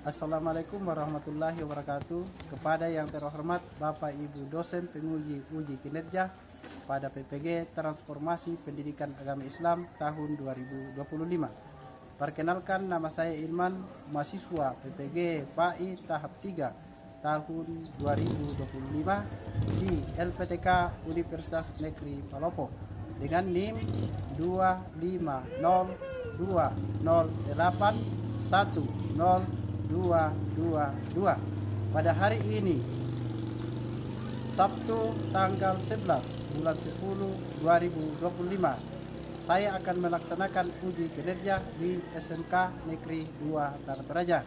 Assalamualaikum warahmatullahi wabarakatuh. Kepada yang terhormat Bapak Ibu dosen penguji uji kinerja pada PPG Transformasi Pendidikan Agama Islam tahun 2025. Perkenalkan, nama saya Ilman, mahasiswa PPG PAI tahap 3 tahun 2025 di LPTK Universitas Negeri Palopo dengan NIM 25020810222. Pada hari ini Sabtu tanggal 11 bulan 10 2025, saya akan melaksanakan uji kinerja di SMK Negeri 2 Tartaraja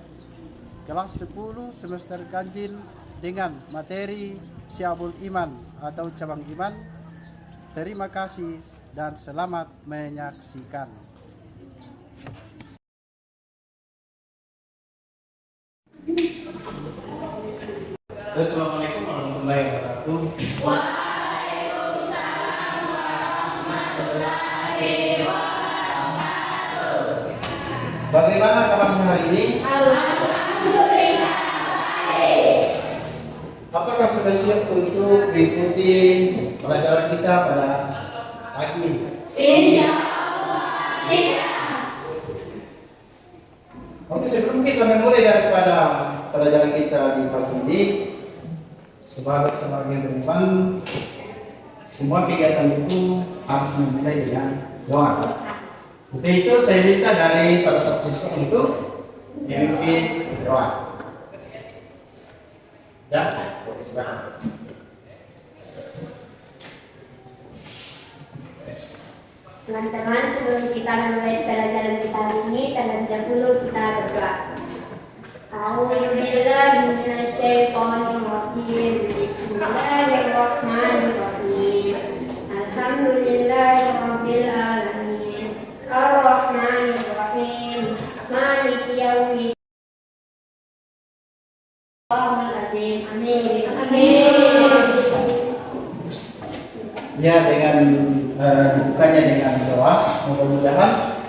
kelas 10 semester ganjil dengan materi Syabul Iman atau cabang iman. Terima kasih dan selamat menyaksikan. Assalamualaikum warahmatullahi wabarakatuh. Waalaikumsalam warahmatullahi wabarakatuh. Bagaimana kabarnya hari ini? Alhamdulillah baik. Apakah sudah siap untuk mengikuti pelajaran kita pada pagi ini? Insya Allah siap. Oke, sebelum kita memulai daripada pelajaran kita di pagi ini, sebagai beriman, semua kegiatan itu harus dimulai dengan doa. Untuk itu saya minta dari salah satu siswa untuk memimpin doa. Ya, silakan. Teman-teman, sebelum kita memulai pelajaran kita hari ini, terlebih dahulu kita berdoa. A'udzubillahi minasyaitonirrajim. Bismillahirrahmanirrahim. Alhamdulillahirabbil alamin. Arrahmanirrahim. Maliki yaumiddin. Amin. Ya, dengan dibukanya dengan doa, mudah-mudahan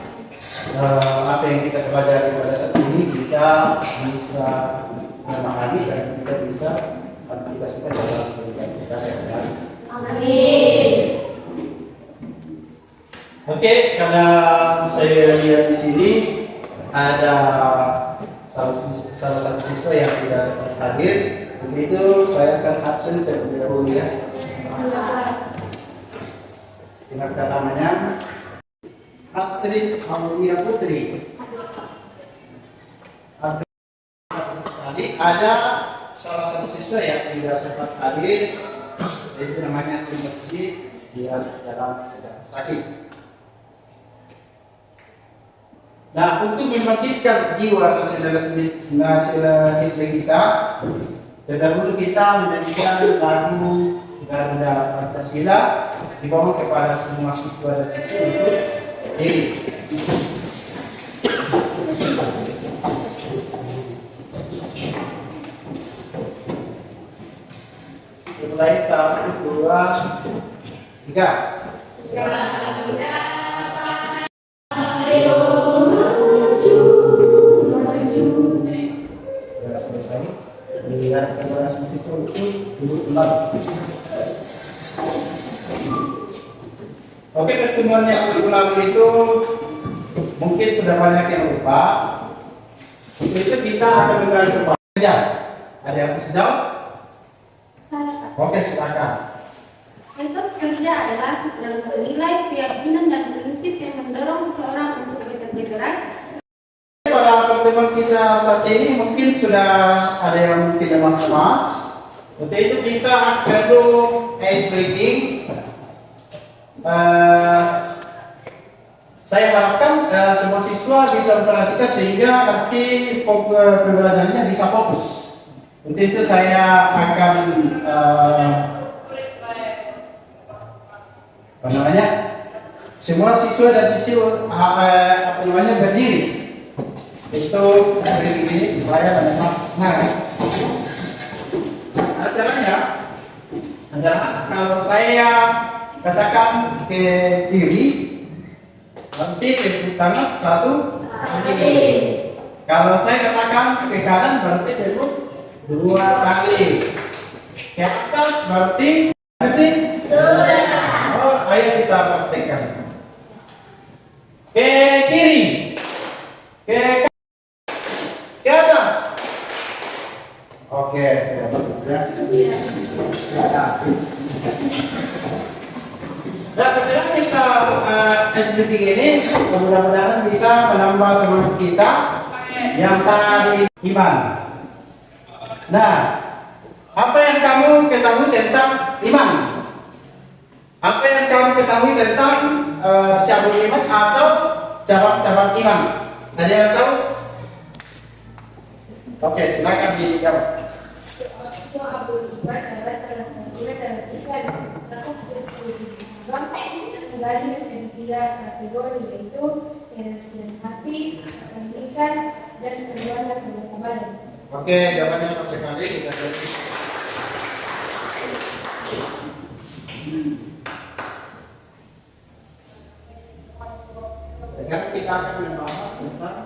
apa yang kita pelajari pada saat ini kita bisa memahami dan kita bisa aplikasikan dalam kehidupan kita sehari-hari. Amin. Oke, karena saya lihat di sini ada salah satu siswa yang tidak sempat hadir, begitu saya akan absen terlebih dahulu ya. Dengarkan namanya Astrid Aulia Putri. Ada salah satu siswa yang tidak sempat hadir, itu namanya Trimurti, dia sedang sakit. Nah, untuk membangkitkan jiwa nasionalisme kita, terdahulu kita menyanyikan lagu Garuda Pancasila dibawa kepada semua siswa dan siswi untuk diri. Mulai 1, 2, 3. Selesai. Dilihat kepada semua siswa itu duduk kembali. Oke, pertemuan yang minggu lalu itu mungkin sudah banyak yang lupa. Untuk itu kita akan menggali saja. Ada yang bisa jawab? Oke, silakan. Etos kerja adalah nilai keyakinan dan prinsip yang mendorong seseorang untuk bekerja keras. Pada pertemuan kita saat ini mungkin sudah ada yang tidak mas-mas. Untuk itu kita perlu ice breaking. Saya harapkan semua siswa bisa memperhatikan sehingga nanti pembelajarannya bisa fokus. Untuk itu saya akan semua siswa dan siswi berdiri. Itu begini supaya memang acaranya adalah kalau saya katakan ke diri, nanti tangan 1, 2, Kalau saya katakan ke kanan berarti dulu 2 kali. Ke atas berarti Sudah. oh, ayo kita praktekkan. Ke kiri, ke atas. Oke, sudah bagus ya. Nah, setelah kita SBP ini, mudah-mudahan bisa menambah semangat kita yang tadi iman. Nah, apa yang kamu ketahui tentang iman? Apa yang kamu ketahui tentang syabul iman atau cabang-cabang iman? Ada yang tahu? Oke, silakan dijawab. Syu'abul iman adalah cara iman dalam Islam terdapat 70 cabang yang terbagi menjadi 3 kategori, yaitu keyakinan hati, lisan, dan perbuatan anggota badan. Oke, jawabannya pas sekali kita lihat. Sekarang kita akan membahas tentang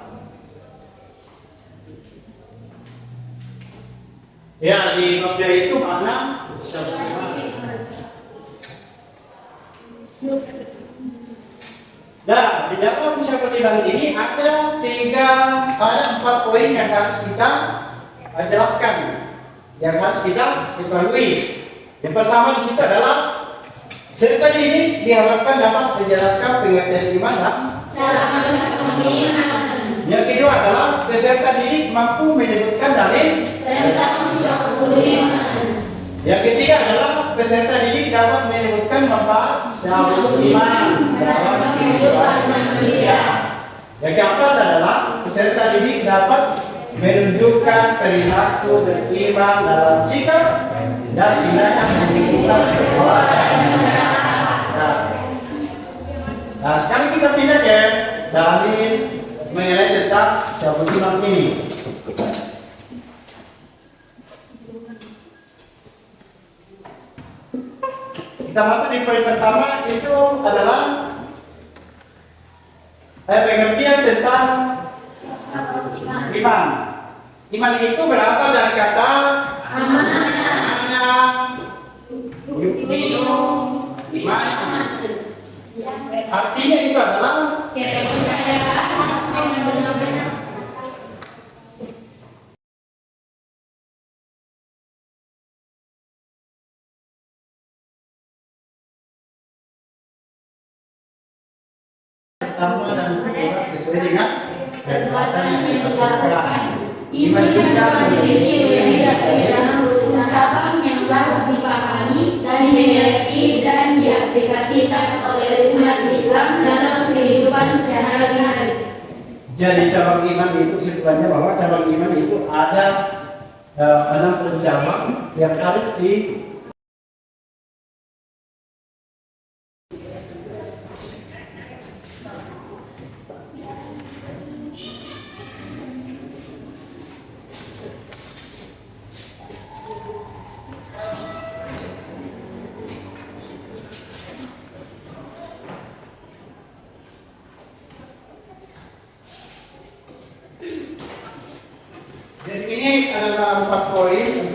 ya di Nobja itu mana syabul iman. Nah, di dalam syabul iman ini ada 4 poin yang harus kita jelaskan, yang harus kita ketahui. Yang pertama di situ adalah cerita ini diharapkan dapat menjelaskan pengertian iman dan yang kedua adalah peserta didik mampu menyebutkan dalil. Yang ketiga adalah peserta didik dapat menyebutkan manfaat syabul iman dalam kehidupan manusia. Yang keempat adalah peserta didik dapat menunjukkan perilaku beriman dalam sikap dan tindakan di lingkungan sekolah dan masyarakat. Nah, sekarang kita pindah ke dalil mengenai tentang syabul iman ini. Kita masuk di poin pertama, itu adalah pengertian tentang iman. Iman itu berasal dari kata amanah, yu'minu, iman. Artinya itu adalah pertama dan kedua sesuai dengan perbuatan yang dilakukan. Iman juga memiliki cabang yang harus dipahami dan dimiliki dan diaplikasikan oleh umat Islam dalam kehidupan sehari-hari. Jadi cabang iman itu sebenarnya bahwa cabang iman itu ada 60 cabang yang harus di Jadi ini adalah 4 poin, 4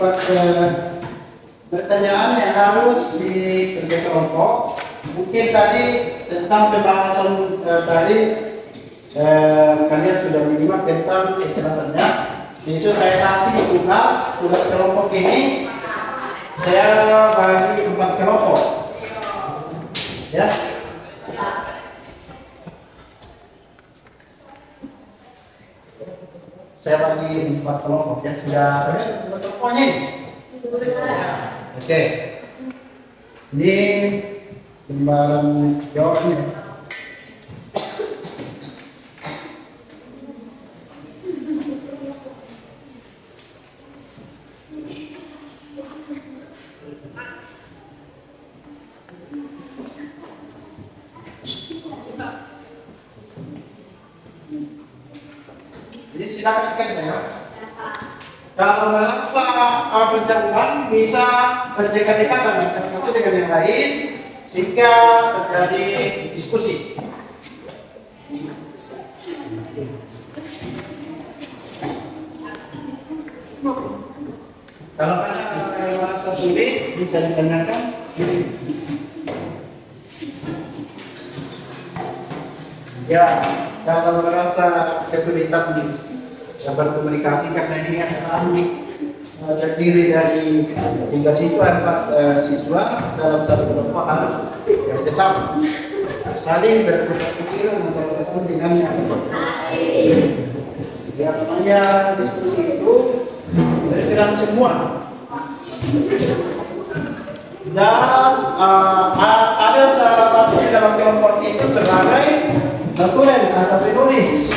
pertanyaan yang harus dikerjakan kelompok. Mungkin tadi tentang pembahasan tadi kalian sudah menyimak tentang kejelasannya. Itu saya kasih tugas kelompok ini saya bagi 4 kelompok. Ya. Saya bagi 4 kelompok yang sudah terlihat kelompoknya. Oke. Ini lembaran jawabannya. Jadi silakan dikasih ya. Kalau merasa pencabulan bisa berdekat-dekatan satu dengan yang lain sehingga terjadi diskusi. Kalau ada yang merasa sulit, bisa ditanyakan. Ya, kalau merasa kesulitan berkomunikasi karena ini adalah terdiri dari 3 siswa, 4 siswa dalam satu kelompok harus kerjasama, saling bertukar pikiran antara satu dengan yang lain. Yang namanya diskusi itu bergerak semua. Dan ada salah satu di dalam kelompok itu sebagai tulen atau penulis.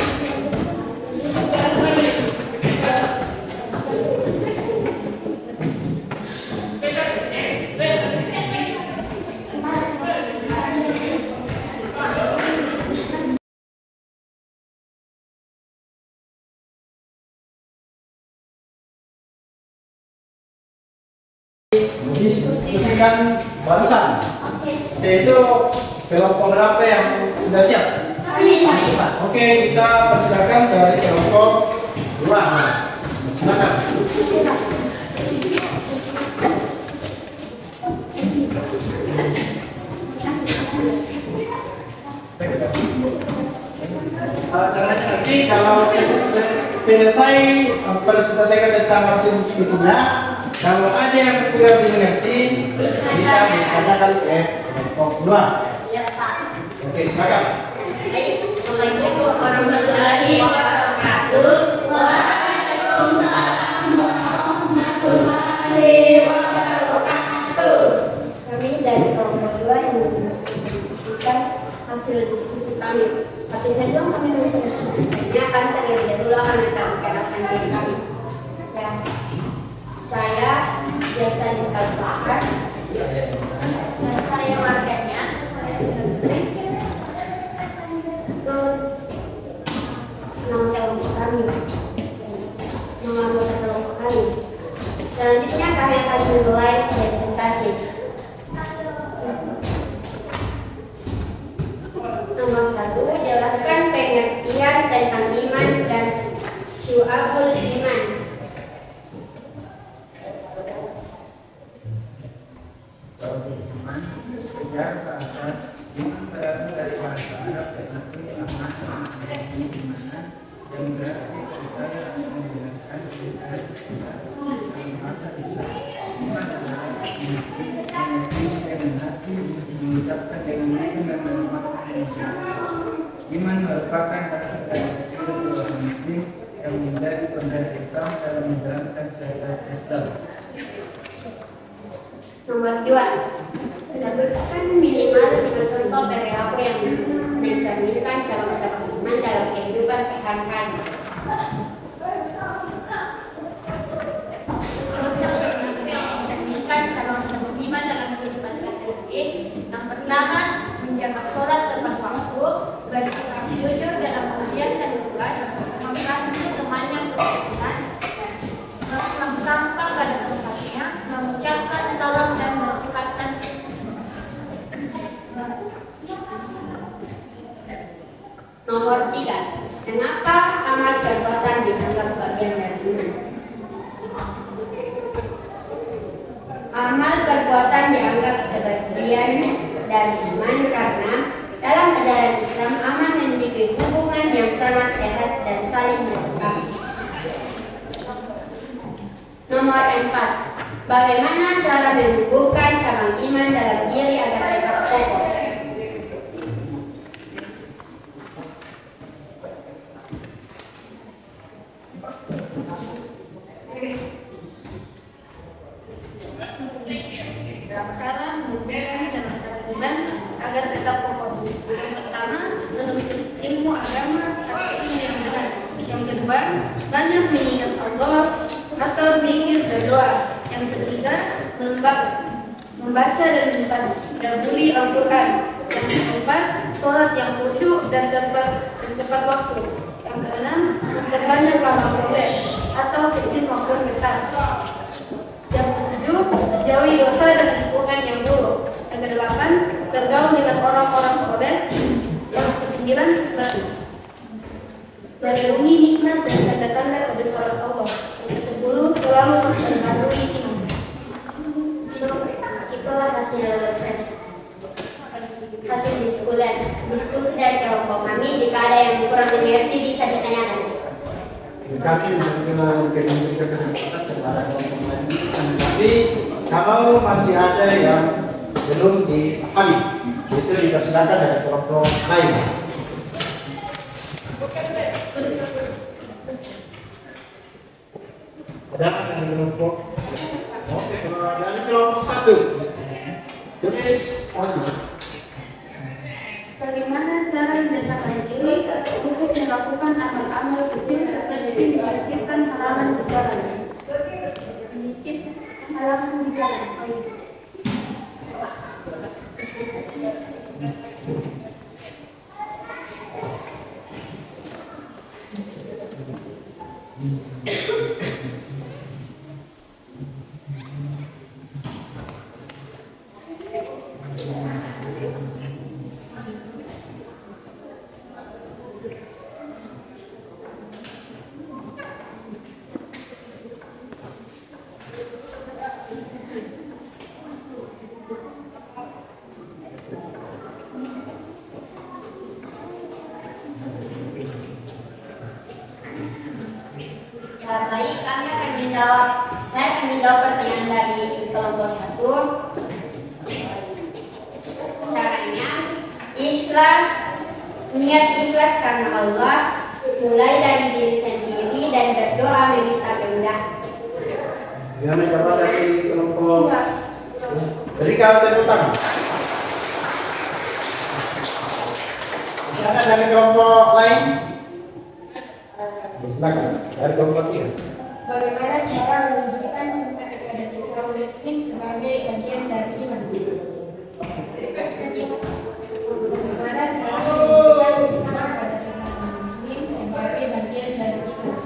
Diskusikan barusan, yaitu kelompok berapa yang sudah siap? Oke, kita persilakan dari kelompok 2. Silakan. Caranya nanti kalau selesai selesaikan tentang hasil diskusinya, kalau ada yang kurang dimengerti bisa ditanyakan ke kelompok 2. Ya, Pak. Oke, silakan. Assalamualaikum warahmatullahi wabarakatuh. Waalaikumsalam warahmatullahi wabarakatuh. Kami dari kelompok 2 yang mendiskusikan hasil diskusi kami. Tapi sebelum kami mendiskusikannya akan terlebih dahulu akan memperkenalkan diri kami. Ya, saya Jasa Nikal Bahar. Dan saya warganya. Saya sudah sering. Itu 6 kelompok kami. Nomor kelompok kami. Selanjutnya kami akan memulai presentasi. Nomor 1, jelaskan pengertian tentang iman dan syu'abul iman. Iman berasal dari bahasa Arab dan artinya amanah, di mana dan berarti percaya menjelaskan kebenaran dalam bahasa Islam. Iman adalah meyakini dengan hati, mengucapkan dengan lisan dan melakukan dengan syahadat. Iman merupakan dasar dari kecil seorang muslim yang menjadi fondasi utama dalam menjalankan syariat Islam. Nomor 2, sebutkan minimal 5 contoh perilaku yang mencerminkan cara mendapat iman dalam kehidupan sehari-hari. Yang mencerminkan cara mendapat iman dalam kehidupan sehari-hari. Yang pertama, menjaga sholat tepat waktu, bersikap jujur dalam ujian dan tugas, membantu teman yang kesulitan, membuang sampah pada tempatnya, mengucapkan salam dan bersikap santun. Nomor 3, kenapa amal perbuatan dianggap bagian dari iman? Amal perbuatan dianggap sebagian dari iman karena dalam ajaran Islam amal memiliki hubungan yang sangat erat dan saling melengkapi. Nomor 4, bagaimana cara menumbuhkan cabang iman dalam diri agar tetap kokoh? Cara menumbuhkan cara iman agar tetap kokoh. Yang pertama, menuntut ilmu agama atau ilmu yang benar. Yang kedua, banyak mengingat Allah atau zikir berdoa. Yang ketiga, membaca dan mentadabburi Al-Quran. Yang keempat, sholat yang khusyuk dan tepat waktu. Yang keenam, memperbanyak amal soleh atau kecil maupun besar. Yang ketujuh, jauhi dosa dan lingkungan yang buruk. Yang kedelapan, bergaul dengan orang-orang soleh. Yang kesembilan, melindungi nikmat dan tanda-tanda kebesaran Allah. Yang ke-10, laki-laki memberikan kesempatan kepada kelompok lain. Tapi kalau masih ada yang belum dipahami, itu dipersilakan dari kelompok lain. Ada dari kelompok, oke, dari kelompok 1. Tulis Bagaimana cara membiasakan diri untuk melakukan amal-amal kecil serta demi memikirkan halaman di jalan? Memikirkan halaman di jalan. Ya, baik, saya akan menjawab pertanyaan dari kelompok 1. Caranya, niat ikhlas karena Allah, mulai dari diri sendiri dan berdoa meminta kemudahan. Gimana coba dari kelompok? Berikan tepuk tangan. Ada dari kelompok lain? Silakan, dari kelompok 3. Bagaimana cara menunjukkan cinta kepada sesama muslim sebagai bagian dari iman? Bagaimana cara menunjukkan cinta kepada sesama muslim sebagai bagian dari iman?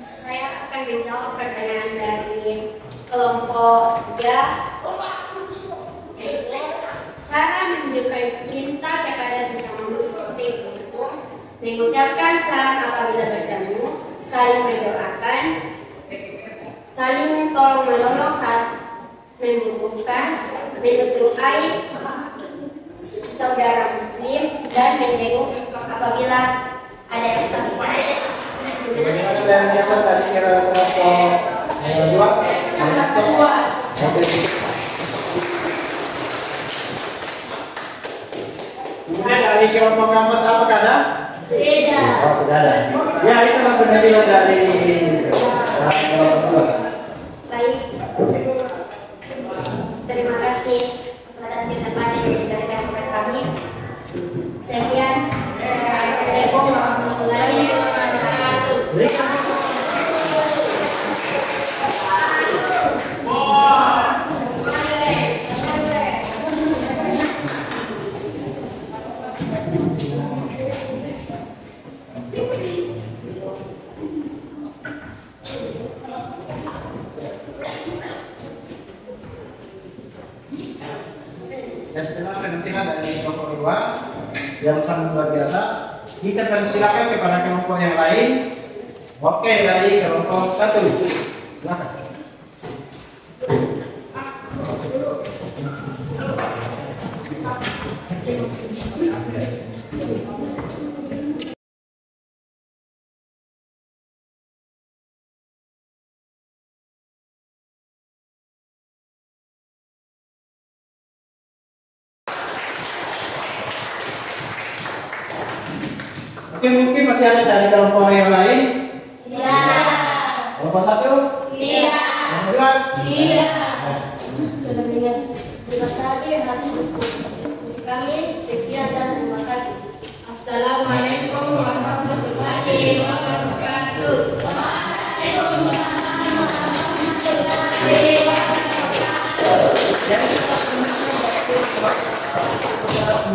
Saya akan menjawab pertanyaan dari kelompok 3. Yaitu, cara menunjukkan cinta kepada sesama muslim itu mengucapkan salam apabila bertemu, saling mendoakan, saling tolong menolong saat membutuhkan, menutup aib saudara muslim, dan menjenguk apabila ada yang sakit. Bagaimana kalian jawab dari kelompok 2? Sangat puas. Kemudian dari kelompok 4 apakah ada? Tidak. Oh, tidak ada. Ya, itulah penilaian dari kelompok 2. Baik, terima kasih atas kesempatan yang diberikan kepada kami. Sekian, Assalamualaikum warahmatullahi wabarakatuh. Ya, setelah penelitian dari kelompok 2 yang sangat luar biasa, kita persilakan kepada kelompok yang lain. Oke, dari kelompok 1. Silakan. Oke, mungkin masih ada dari kelompok yang lain. Tidak. Kelompok 1? Tidak. Kelompok 2? Tidak. Terima kasih hasil diskusi kami. Sekian dan terima kasih.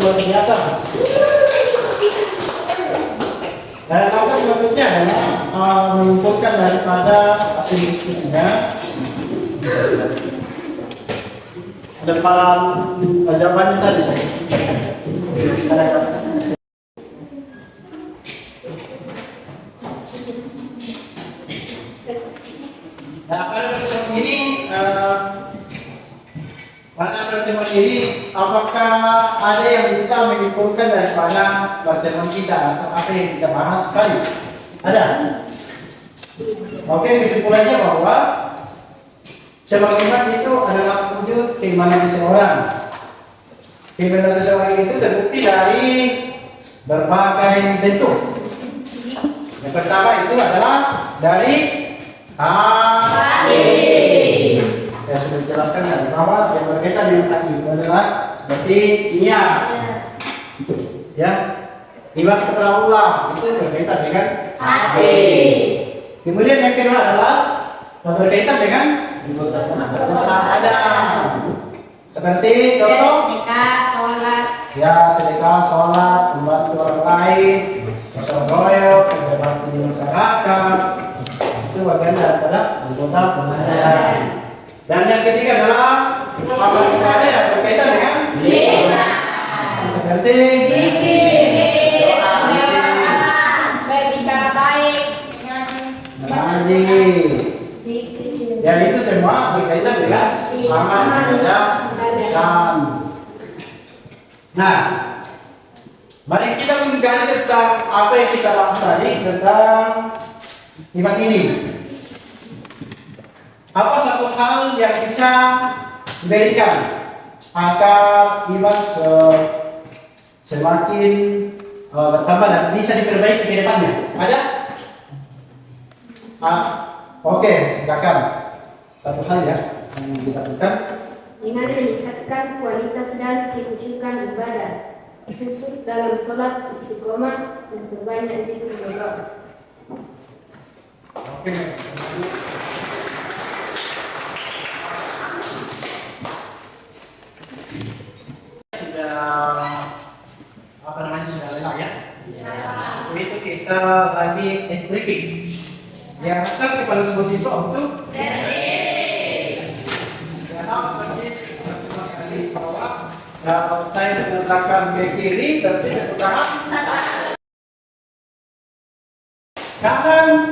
luar biasa. Dan apa sebetulnya adalah mengumpulkan daripada hasil diskusinya depan jawabannya tadi saya. Nah, pada pertemuan ini, apakah ada yang bisa menyimpulkan daripada pertemuan kita atau apa yang kita bahas tadi? Ada? Oke, kesimpulannya bahwa semangat itu adalah wujud keimanan seseorang. Keimanan seseorang itu terbukti dari berbagai bentuk. Yang pertama itu adalah dari hati. Ya sudah dijelaskan tadi bahwa yang berkaitan dengan hati itu adalah berarti niat. Ya, iman kepada Allah itu berkaitan dengan hati. Kemudian yang kedua adalah berkaitan dengan ada seperti contoh sedekah, sholat, ya sedekah, sholat, membantu orang lain, gotong royong, berbakti di masyarakat, itu bagian daripada anggota pemerintahan. Dan yang ketiga adalah amal ibadah yang berkaitan dengan lisan, seperti berbicara baik, mengaji. Dan itu semua berkaitan dengan amal ibadah lisan. Nah, mari kita menggali tentang apa yang kita bahas tadi tentang iman ini. Apa satu hal yang bisa diberikan agar iman semakin bertambah dan bisa diperbaiki ke depannya? Ada? Oke, silakan. Satu hal ya yang dilakukan. Dengan meningkatkan kualitas dan kehujukan ibadah, khusus dalam sholat, istiqomah, dan berbanyak zikir berdoa. Oke. Sudah lelah ya? Itu kita lagi ice breaking. Diharapkan kepada semua siswa untuk kalau saya mengatakan ke kiri berarti ke kanan, kanan,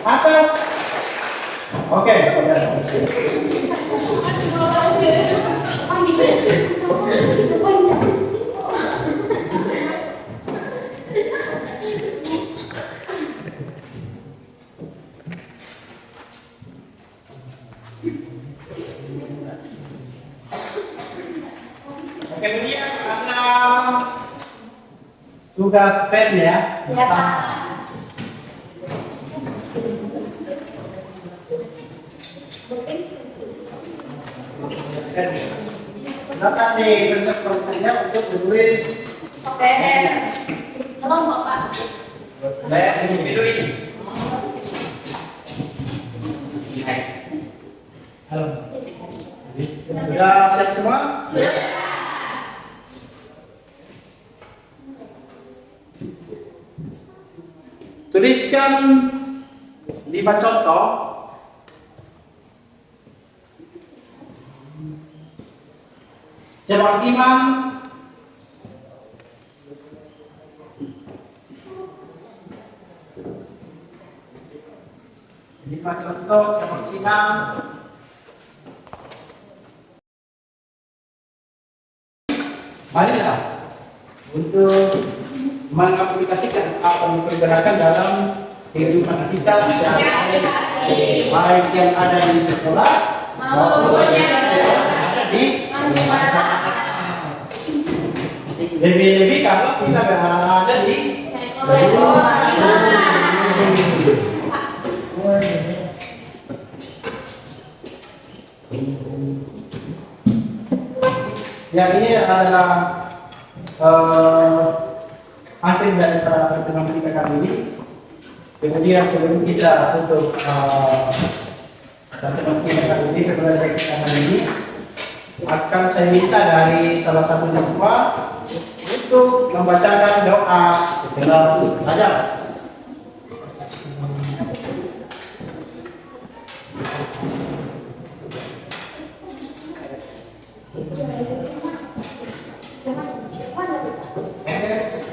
atas. Oke, kemudian ada tugas pen ya. ya Pak. Silakan nih konsep programnya untuk menulis Tolong Pak. saya individu ini. Halo. Sudah siap semua? Tuliskan 5 contoh sebab iman sebab iman marilah untuk mengaplikasikan apa yang dipergunakan dalam kehidupan kita sehari-hari, baik yang ada di sekolah maupun yang ada di masyarakat. Lebih-lebih kalau kita berada di yang ini adalah akhir dari pertemuan kita kali ini. Kemudian sebelum kita tutup pertemuan kita kali ini, pembelajaran kita kali ini, akan saya minta dari salah satu siswa untuk membacakan doa setelah belajar.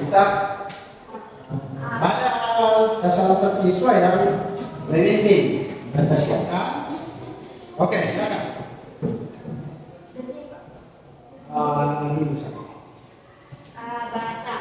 Bisa. Ada salah satu siswa yang memimpin dan silakan. Oke, silakan. Ini bisa. Abata.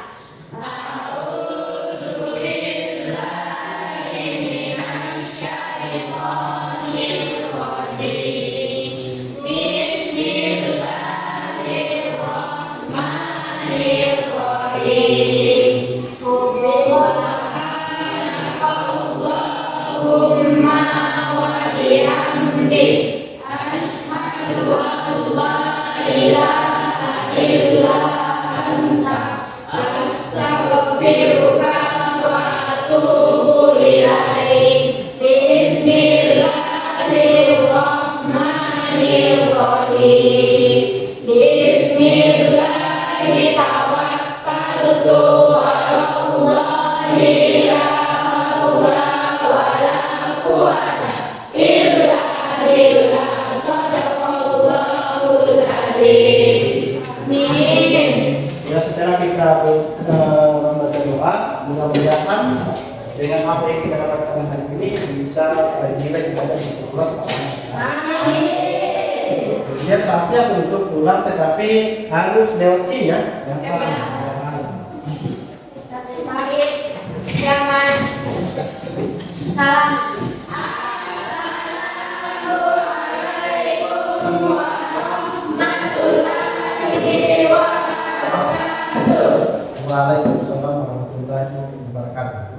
Ya, setelah kita membaca doa, mudah-mudahan dengan apa yang kita dapatkan hari ini bisa bernilai ibadah di pulang. Kemudian saatnya untuk pulang, tetapi harus lewat sini ya. Jangan salam. Waalaikumsalam warahmatullahi wabarakatuh.